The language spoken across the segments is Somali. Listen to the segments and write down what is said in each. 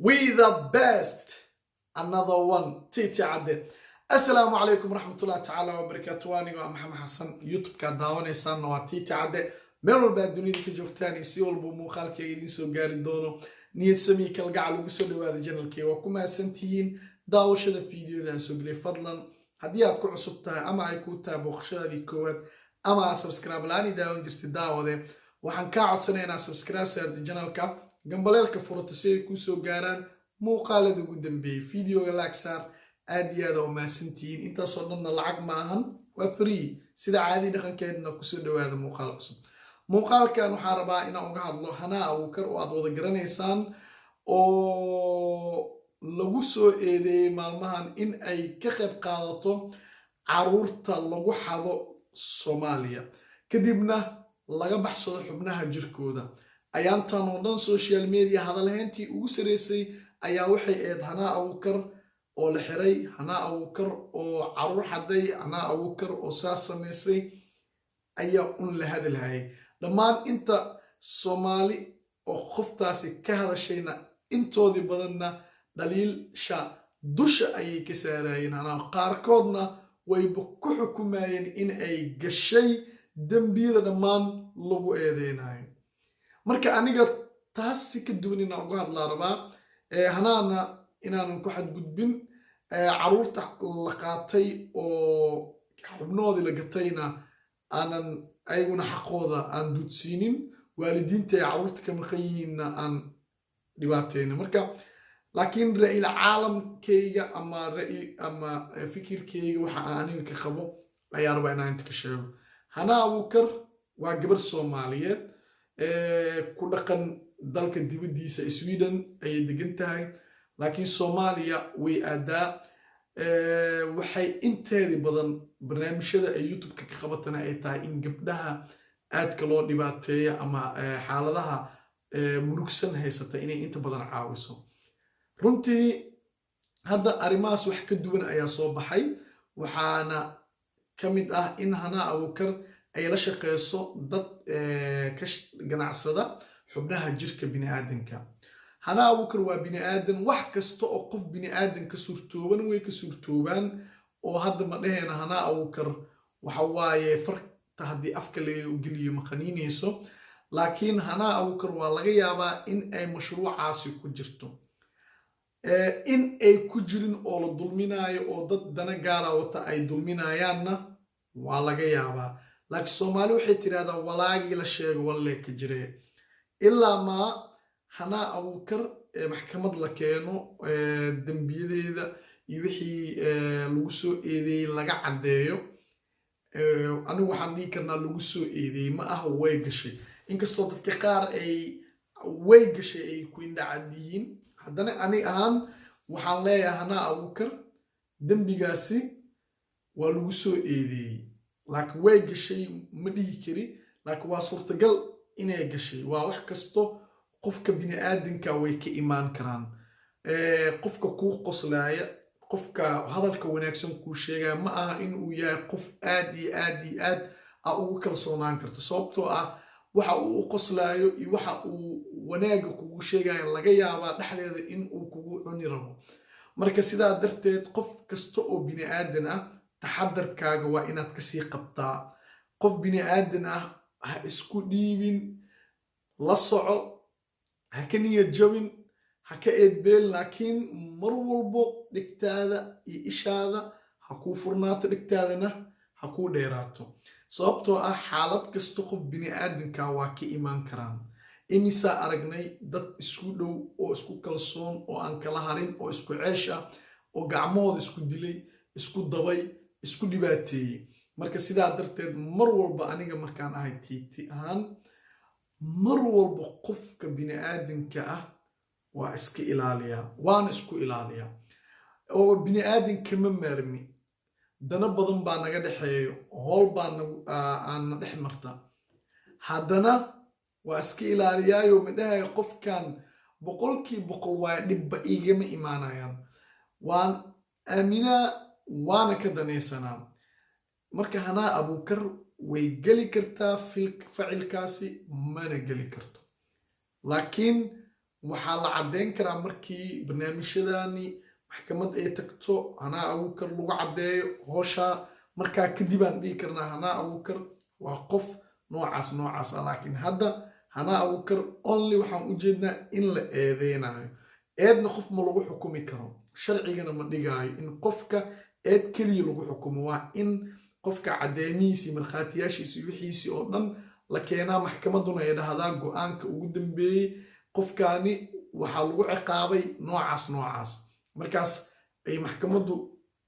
We the best. Another one. Titi Ade. Assalamu alaikum warahmatullahi ta'ala wa barakatuh. Aniga Maxamed Xasan YouTube ka daawanaysan waa Titi Ade. Meel walba dunida ka joogtaan si walba muuqaalkayga idin soo gaari doono. Niyad sami kalgacal ugu soo dhawaada channelkayga. Waa ku mahadsantihiin daawashada fiidiyodan soo galay fadlan. Haddii aad ku cusub tahay ama ay ku tahay booqashadii koowaad ama subscribe laani daawan jirtay daawade waxaan ka codsanaynaa subscribe saarta channelka gambaleelka furata si ay ku soo gaaraan muuqaalada ugu dambeeyay fiidiyoga like saar aad iyo aad u mahadsantihiin intaas oo dhanna lacag ma ahan waa free sida caadi dhaqankeedna ku soo dhawaada muuqaal cusub muuqaalkan waxaan rabaa inaan uga hadlo Hanaa Abuukar oo aad wada garanaysaan oo lagu soo eedeeyay maalmahan in ay ka qayb qaadato caruurta lagu xado Soomaaliya kadibna laga baxsado xubnaha jirkooda ayaantan oo dhan social media hadalhayntii ugu sareysay ayaa waxay eed Hanaa Abuukar oo la xiray Hanaa Abuukar oo caruur xaday Hanaa Abuukar oo saas sameysay ayaa la hadalhayay dhammaan inta Soomaali oo qoftaasi ka hadashayna intoodii badanna dhaliilsha dusha ayay ka saarayeen Hanaa qaarkoodna wayba ku xukumayeen in ay gashay dambiyada dhammaan lagu eedeynayo marka aniga taas si ka duwan inaan uga hadlaa rabaa Hanaana inaan ku xadgudbin caruurta la qaatay oo xubnoodii la gatayna aanan ayaguna xaqooda aan dudsiinin waalidiinta ay caruurta ka maqan yihiinna aan dhibaataynin marka laakiin ra'yil caalamkayga ama fikirkayga waxa aan aniga ka qabo ayaa rabaa inaan inta ka sheego Hanaa Abuukar waa gabar Soomaaliyeed ku dhaqan dalka dibadiisa Sweden ay degan tahay laakiin Soomaaliya way aadaa waxay inteedii badan barnaamijyada ay YouTube ka qabatana ay tahay in gabdhaha aadka loo dhibaateeyo ama xaaladaha murugsan haysata inay inta badan caawiso runtii hadda arimaas wax ka duwan ayaa soo baxay waxaana kamid ah in Hanaa Abuukar ay la shaqeyso dad ka ganacsada xubnaha jirka bini'aadanka Hanaa Abuukar waa bini'aadan wax kasta oo qof bini'aadan ka suurtooban way ka suurtoobaan oo hadda ma dhaheena Hanaa Abuukar waxa waaye farta haddii afka laga geliyo ma qaniinayso laakiin Hanaa Abuukar waa laga yaabaa in ay mashruucaasi ku jirto in ay ku jirin oo la dulminayo oo dad dana gaara wata ay dulminayaanna waa laga yaabaa laakiin Soomaali waxay tiraahdaa walaagii la sheego walle ka jiree ilaa ma Hanaa Abuukar maxkamad la keeno dambiyadeeda iyo wixii lagu soo eedeeyay laga cadeeyo anigu waxaan dhihi karnaa lagu soo eedeeyay ma aha way gashay inkastoo dadka qaar ay way gashay ay ku indhacad yihiin haddana aniga ahaan waxaan leeyahay Hanaa Abuukar dambigaasi waa lagu soo eedeeyay laakiin way gashay ma dhihi kari laakiin waa suurtagal inay gashay waa wax kasto qofka bini'aadanka way ka imaan karaan qofka ku qoslaaya qofka hadalka wanaagsan ku sheegaya ma aha in uu yahay qof aad iyo aad ugu kalsoonaan karto sababtoo ah waxa uu qoslaayo iyo waxa uu wanaaga kugu sheegayo laga yaabaa dhexdeeda in uu kugu cuni rabo marka sidaa darteed qof kasta oo bini'aadan ah taxadarkaaga waa inaad ka sii qabtaa qof bini'aadan ah ha isku dhiibin la soco ha ka niyad jabin ha ka eedbeel laakiin mar walbo dhigtaada iyo ishaada ha kuu furnaato dhigtaadana ha kuu dheeraato sababtoo ah xaalad kasta qof bini'aadanka waa ka imaan karaan imisaa aragnay dad isku dhow oo isku kalsoon oo aan kala harin oo isku ceesh ah oo gacmahooda isku dilay isku dabay isku dhibaateeyay marka sidaa darteed mar walba aniga markaan ahay tiiti ahaan mar walba qofka bini'aadanka ah waa iska ilaaliyaa waana isku ilaaliyaa oo bini'aadanka ma maarmi dana badan baa naga dhexeeyo howl baa aan dhex marta haddana waa iska ilaaliyaayo midhahay qofkan boqol waa dhibba igama imaanayaan waan aaminaa waana ka danaysanaa marka Hanaa Abuukar way geli kartaa ficilkaasi mana geli karto laakiin waxaa la caddeyn karaa markii barnaamijyadani maxkamad ay tagto Hanaa Abuukar lagu caddeeyo howshaa markaa kadib aan dhihi karnaa Hanaa Abuukar waa qof noocaas ah laakiin hadda Hanaa Abuukar only waxaan u jeednaa in la eedeynayo eedna qof ma lagu xukumi karo sharcigana ma dhigaayo in qofka eed keliya lagu xukumo waa in qofka caddeemihiisii markhaatiyaashiisii wixiisii oo dhan la keenaa maxkamaduna ay dhahdaa go-aanka ugu dambeeyey qofkaani waxaa lagu ciqaabay noocaas markaas ay maxkamaddu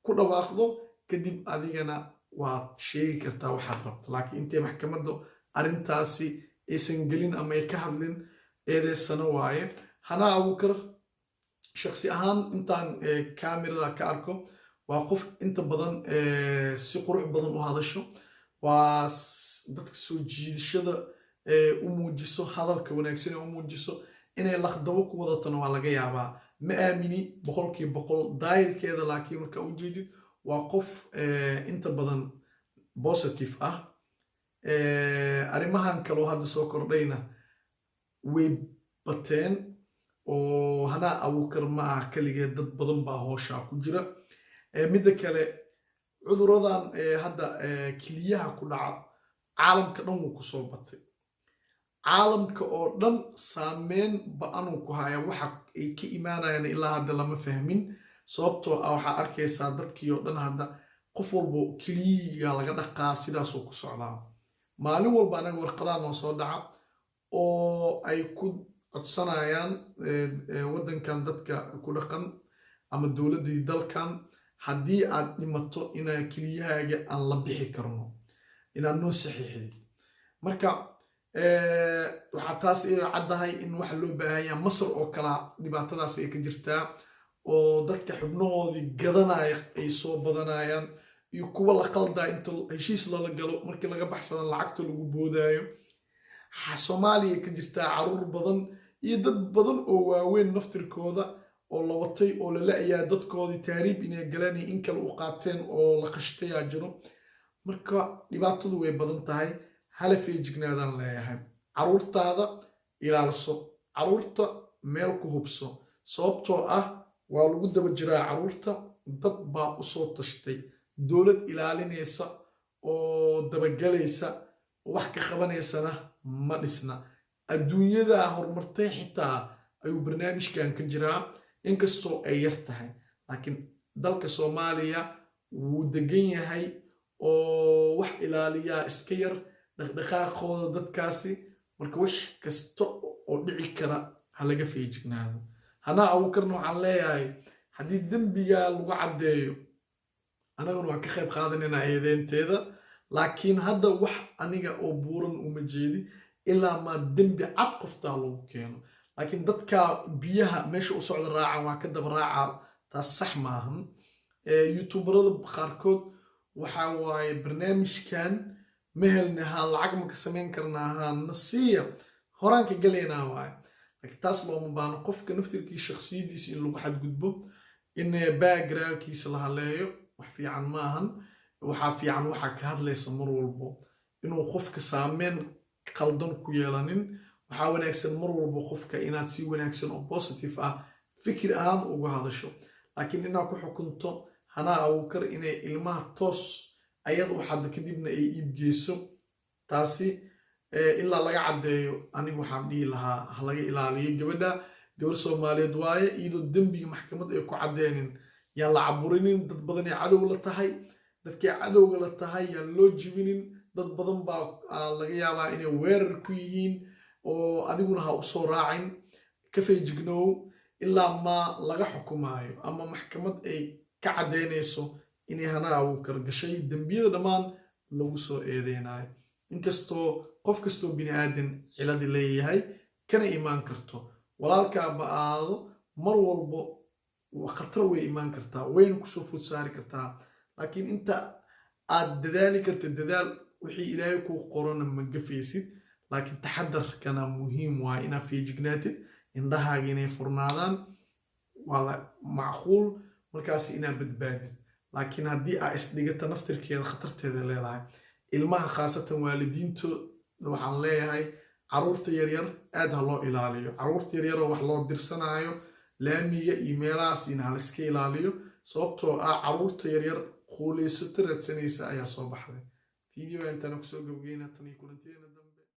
ku dhawaaqdo kadib adigana waad sheegi kartaa waxaad rabto laakiin intay maxkamaddu arrintaasi aysan gelin ama ay ka hadlin eedeysano waaye Hanaa Abuukar shakhsi ahaan intaan kaamirada ka arko waa qof inta badan si qurux badan u hadasho waa dadka soo jiidashada u muujiso hadalka wanaagsan u muujiso inay laqdabo ku wadatana waa laga yaabaa ma aamini 100% daayirkeeda laakiin marka u jeedid waa qof inta badan positive ah arrimahan kale hadda soo kordhayna way bateen oo Hanaa Abuukar ma ah kaligeed dad badan baa howsha ku jira midda kale cuduradan hadda kiliyaha ku dhaca caalamka dhan wuu ku soo batay caalamka oo dhan saameyn ba'an ku haya waxa ay ka imaanayaan ilaa hadda lama fahmin sababtoo ah waxa arkaysaa dadkii oo dhan hadda qof walba kiliyiga laga dhaqaa sidaas oo ku socdaa maalin walba anaga warqadaan oo soo dhaca oo ay ku codsanayaan wadankan dadka ku dhaqan ama dowladii dalkan haddii aad dhimato inaa kiliyahaaga aan la bixi karno inaad noo saxiixdid marka waxaa taas caddahay in waxa loo baahanyaa Masar oo kala dhibaatadaas ay ka jirtaa oo dadka xubnahoodii gadanaya ay soo badanayaan iyo kuwa la qaldaa inta heshiis lala galo markii laga baxsado lacagta lagu boodaayo Soomaaliya ka jirtaa caruur badan iyo dad badan oo waaweyn naftirkooda oo la watay oo la laayaa dadkoodii taariib inay galaan in kale u qaateen oo la qashtay jiro marka dhibaatadu way badan tahay hala feejignaadaan leeyahay caruurtaada ilaaliso caruurta meel ku hubso sababtoo ah waa lagu daba jiraa caruurta dad baa u soo tashtay dowlad ilaalinaysa oo dabagalaysa wax ka qabanaysana ma dhisna adduunyada horumartay xitaa ayuu barnaamijkan ka jiraa inkastoo ay yar tahay laakiin dalka Soomaaliya wuu degan yahay oo wax ilaaliya iska yar dhaqdhaqaaqooda dadkaasi marka wax kasta oo dhici kara ha laga feejignaado Hanaa Abuukar waxaan leeyahay haddii dambiga lagu caddeeyo anaguna waan ka qayb qaadanaynaa eedeynteeda laakiin hadda wax aniga oo buuran uma jeedi ilaa ma dambi cad qoftaa lagu keeno laakiin dadka biyaha meesha u socda raaca waa ka daba raaca taas sax maahan youtuberada qaarkood waxa waaye barnaamijkan mehelnaha lacag ma ka samayn karnaaha nasiya horaan ka galaynaa waaye laakiin taas looma baahno qofka naftirkii shakhsiyadiisa in lagu xadgudbo in backgroundkiisa la haleeyo wax fiican maahan waxaa fiican waxaa ka hadlaysa mar walbo inuu qofka saameyn qaldan ku yeelanin waxaa wanaagsan mar walbo qofka inaad si wanaagsan oo positive ah fikir ahaan uga hadasho laakiin inaad ku xukunto Hanaa Abuukar inay ilmaha toos ayad waxaad kadibna ay iibgeyso taasi ilaa laga caddeeyo anigu waxaan dhihi lahaa ha laga ilaaliyo gabadha gabar Soomaaliyeed waaye iyadoo dambiga maxkamad ay ku caddeenin yaa la caburinin dad badan ay cadow la tahay dadkii cadowga la tahay yaa loo jibinin dad badan baa laga yaabaa inay weerar ku yihiin oo adiguna ha u soo raacin ka feejignow ilaa ma laga xukumaayo ama maxkamad ay ka caddeynayso inay Hanaa Abuukar gashay dambiyada dhammaan lagu soo eedeynayo inkastoo qof kastoo bini aadan cilad leeyahay kana imaan karto walaalka baado mar walbo khatar way imaan kartaa wayna ku soo food saari kartaa laakiin inta aad dadaali karto dadaal wixii ilaahay ku qorana ma gafaysid laakiin taxadarkana muhiim waa inaad feejignaatid indhahaaga inay furnaadaan waa macquul markaas inaad badbaadid laakiin haddii aad isdhigata naftirkeeda khatarteeda leedahay ilmaha khaasatan waalidiintooda waxaan leeyahay caruurta yaryar aad ha loo ilaaliyo. Caruurta yaryaroo wax loo dirsanayo laamiga iyo meelahaasina ha iska ilaaliyo, sababtoo ah caruurta yaryar quuleysato raadsanaysa ayaa soo baxday. Video intaan kusoo gabageyna tan iyo kulantideena dambe.